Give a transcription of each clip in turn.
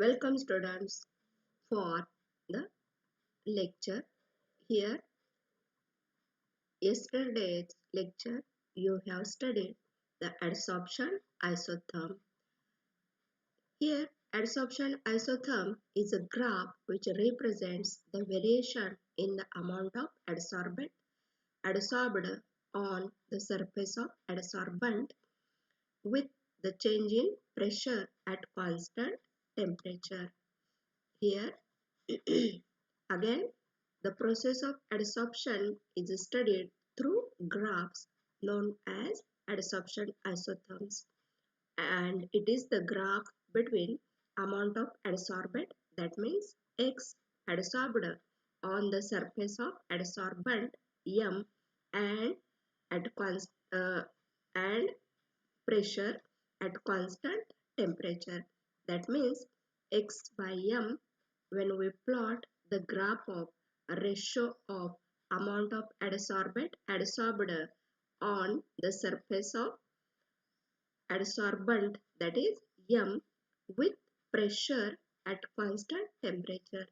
Welcome students for the lecture. Here yesterday's lecture you have studied the adsorption isotherm. Here adsorption isotherm is a graph which represents the variation in the amount of adsorbent adsorbed on the surface of adsorbent with the change in pressure at constant temperature. Here again, the process of adsorption is studied through graphs known as adsorption isotherms, and it is the graph between amount of adsorbent, that means X adsorbed on the surface of adsorbent M, and at and pressure at constant temperature, that means X by M. When we plot the graph of a ratio of amount of adsorbent adsorbed on the surface of adsorbent, that is M, with pressure at constant temperature.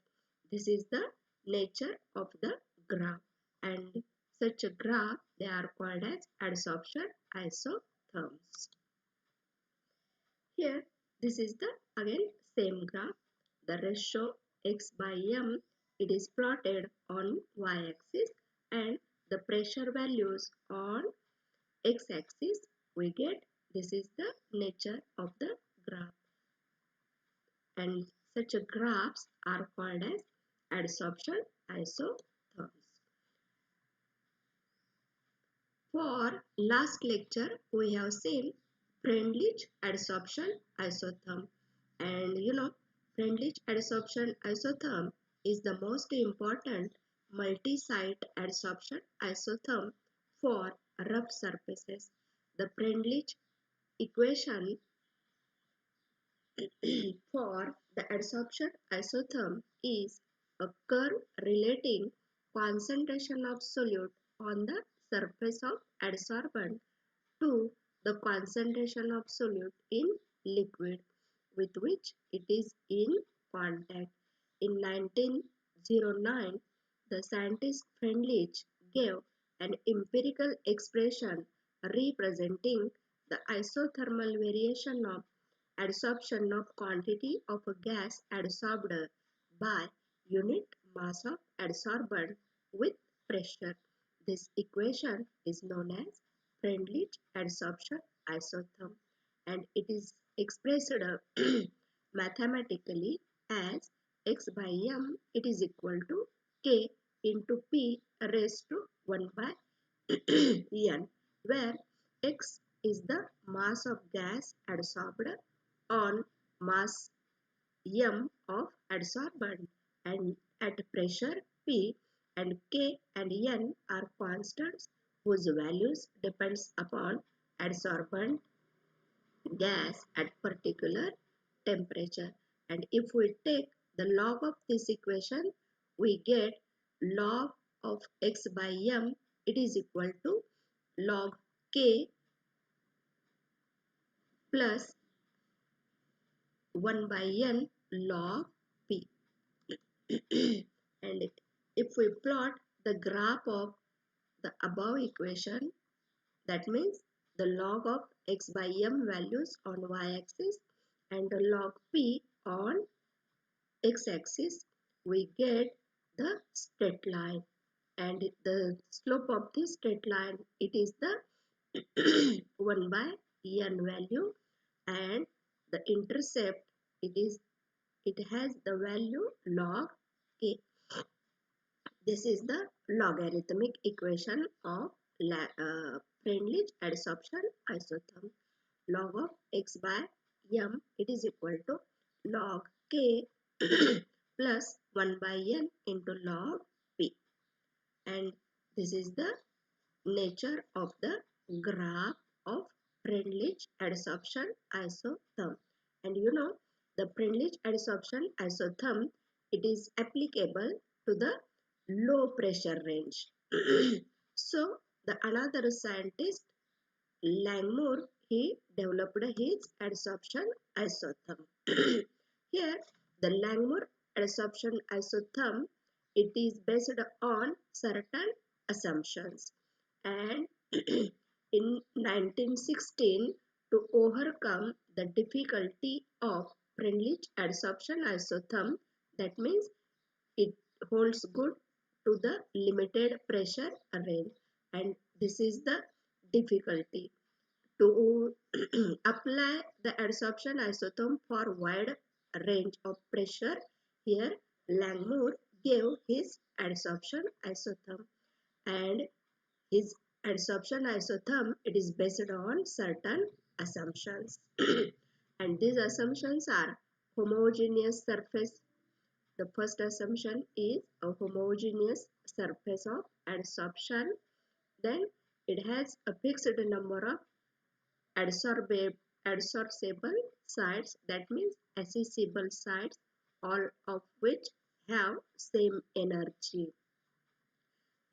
This is the nature of the graph, and such a graph they are called as adsorption isotherms. Here this is the again same graph. The ratio X by M, it is plotted on y-axis, and the pressure values on x-axis we get. This is the nature of the graph, and such graphs are called as adsorption isotherms. For last lecture we have seen Freundlich adsorption isotherm, and Freundlich adsorption isotherm is the most important multi-site adsorption isotherm for rough surfaces. The Freundlich equation for the adsorption isotherm is a curve relating concentration of solute on the surface of adsorbent to the concentration of solute in liquid with which it is in contact. In 1909, the scientist Freundlich gave an empirical expression representing the isothermal variation of adsorption of quantity of a gas adsorbed by unit mass of adsorbent with pressure. This equation is known as Freundlich adsorption isotherm, and it is expressed mathematically as X by M, it is equal to K into P raised to 1 by N, where X is the mass of gas adsorbed on mass M of adsorbent, and at pressure P, and K and N are constants whose values depends upon adsorbent gas at particular temperature. And if we take the log of this equation, we get log of X by M, it is equal to log K plus 1 by N log P. And if we plot the graph of the above equation, that means the log of X by M values on y-axis and the log P on x-axis, we get the straight line, and the slope of this straight line, it is the 1 by N value, and the intercept, it has the value log K. This is the logarithmic equation of Freundlich adsorption isotherm. Log of X by M, it is equal to log K plus 1 by N into log P. And this is the nature of the graph of Freundlich adsorption isotherm. And the Freundlich adsorption isotherm, it is applicable to the low pressure range. So the another scientist Langmuir, he developed his adsorption isotherm. Here the Langmuir adsorption isotherm, it is based on certain assumptions. And in 1916, to overcome the difficulty of Freundlich adsorption isotherm, that means it holds good to the limited pressure range, and this is the difficulty. To apply the adsorption isotherm for wide range of pressure, here Langmuir gave his adsorption isotherm, and his adsorption isotherm, it is based on certain assumptions. And these assumptions are homogeneous surface. The first assumption is a homogeneous surface of adsorption. Then it has a fixed number of adsorbible sites, that means accessible sites, all of which have same energy.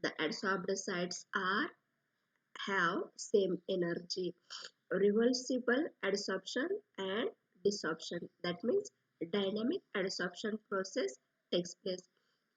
The adsorbed sites have same energy. Reversible adsorption and desorption, that means dynamic adsorption process takes place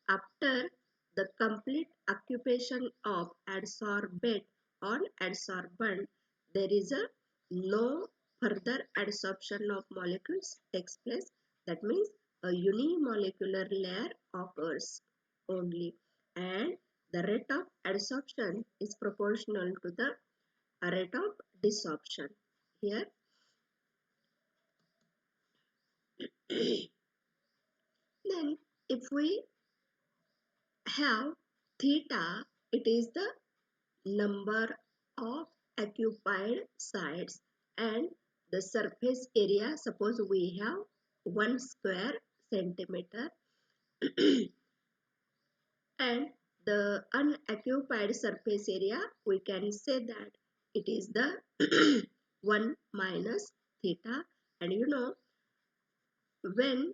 after the complete occupation of adsorbate on adsorbent. There is a no further adsorption of molecules takes place, that means a unimolecular layer occurs only, and the rate of adsorption is proportional to the rate of desorption. Here then if we have theta, it is the number of occupied sites, and the surface area, suppose we have 1 square centimeter and the unoccupied surface area, we can say that it is the 1 minus theta. And you know, when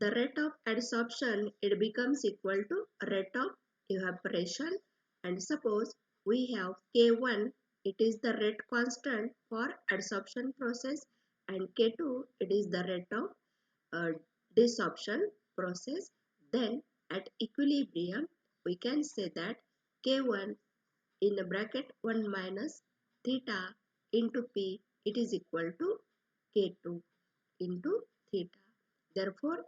the rate of adsorption, it becomes equal to rate of evaporation, and suppose we have K1, it is the rate constant for adsorption process, and K2, it is the rate of desorption process. Then at equilibrium, we can say that K1 in a bracket 1 minus theta into P, it is equal to K2 into theta. Therefore,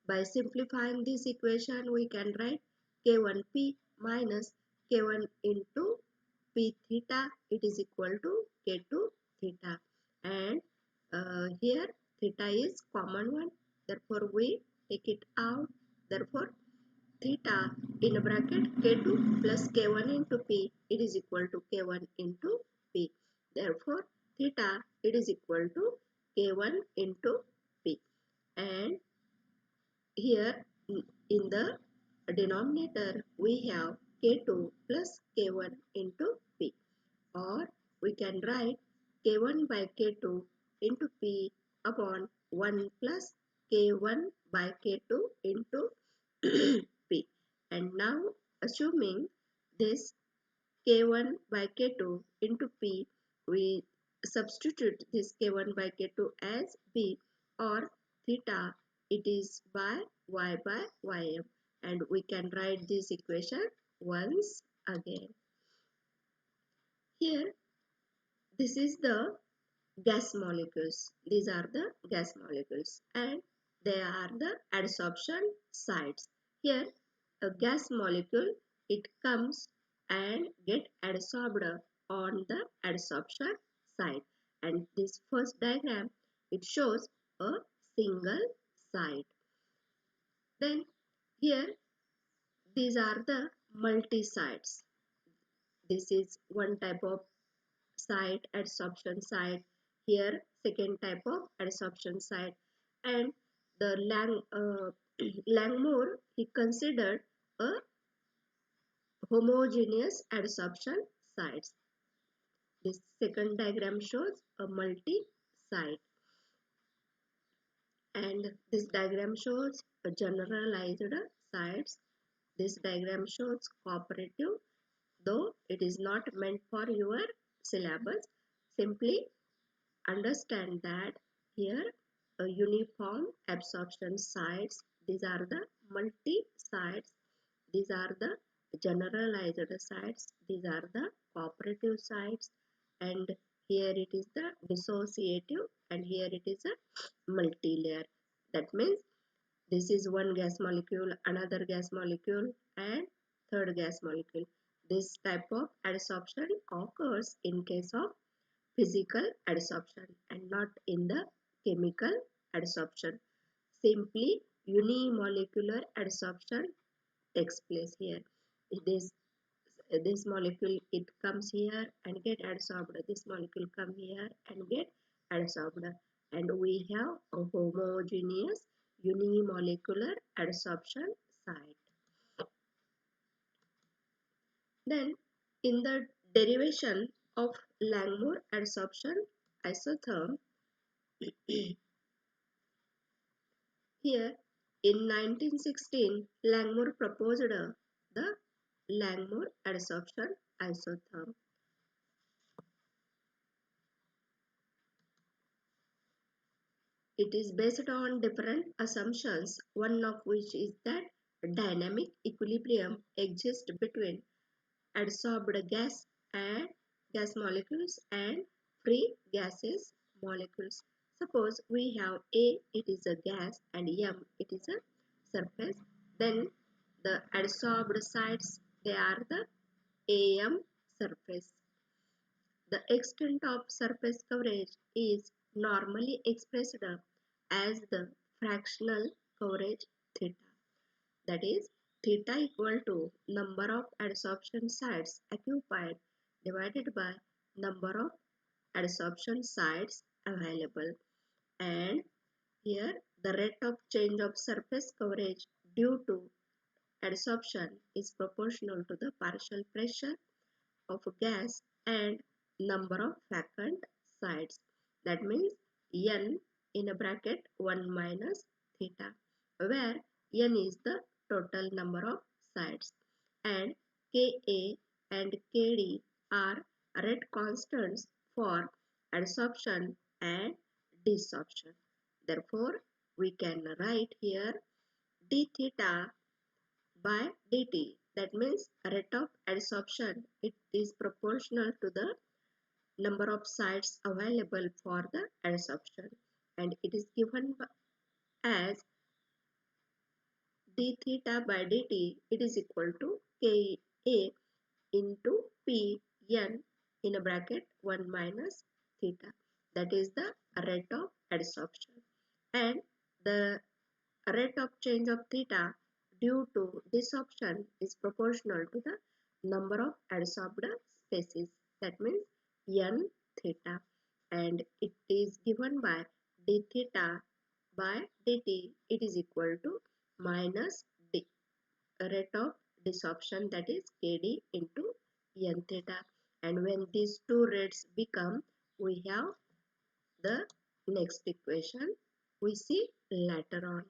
by simplifying this equation, we can write K1P minus K1 into P theta, it is equal to K2 theta. And here theta is common one, therefore we take it out. Therefore, theta in a bracket K2 plus K1 into P, it is equal to K1 into P. Therefore, theta, it is equal to K1 into P. And here in the denominator, we have K2 plus K1 into P, or we can write K1 by K2 into P upon 1 plus K1 by K2 into P. And now, assuming this K1 by K2 into P, we substitute this K1 by K2 as B, or theta, it is by Y by Ym, and we can write this equation once again. Here, this is the gas molecules. These are the gas molecules, and they are the adsorption sites. Here, a gas molecule, it comes and get adsorbed on the adsorption site, and this first diagram, it shows a single site. Then here, these are the multi sites. This is one type of site, adsorption site. Here, second type of adsorption site. And the Langmuir, he considered a homogeneous adsorption sites. This second diagram shows a multi-site, and this diagram shows a generalized sites. This diagram shows cooperative, though it is not meant for your syllabus. Simply understand that here uniform absorption sites. These are the multi sites. These are the generalized sites. These are the cooperative sites. And here it is the dissociative, and here it is a multi-layer. That means this is one gas molecule, another gas molecule, and third gas molecule. This type of adsorption occurs in case of physical adsorption and not in the chemical adsorption. Simply unimolecular adsorption takes place here. This molecule, it comes here and get adsorbed. This molecule come here and get adsorbed, and we have a homogeneous unimolecular adsorption site. Then in the derivation of Langmuir adsorption isotherm, here in 1916 Langmuir proposed the Langmuir adsorption isotherm. It is based on different assumptions, one of which is that dynamic equilibrium exists between adsorbed gas molecules and free gases molecules. Suppose we have A, it is a gas, and M, it is a surface. Then the adsorbed sites, they are the AM surface. The extent of surface coverage is normally expressed as the fractional coverage theta. That is, theta equal to number of adsorption sites occupied divided by number of adsorption sites available. And here the rate of change of surface coverage due to adsorption is proportional to the partial pressure of gas and number of vacant sites. That means n in a bracket 1 minus theta, where n is the total number of sites, and Ka and Kd are rate constants for adsorption and desorption. Therefore, we can write here d theta by dt. That means rate of adsorption, it is proportional to the number of sites available for the adsorption, and it is given as d theta by dt, it is equal to Ka into P n in a bracket 1 minus theta. That is the rate of adsorption, and the rate of change of theta due to desorption is proportional to the number of adsorbed species. That means n theta, and it is given by d theta by dt, it is equal to minus d rate of desorption, that is Kd into n theta. And when these two rates become, we have the next equation we see later on.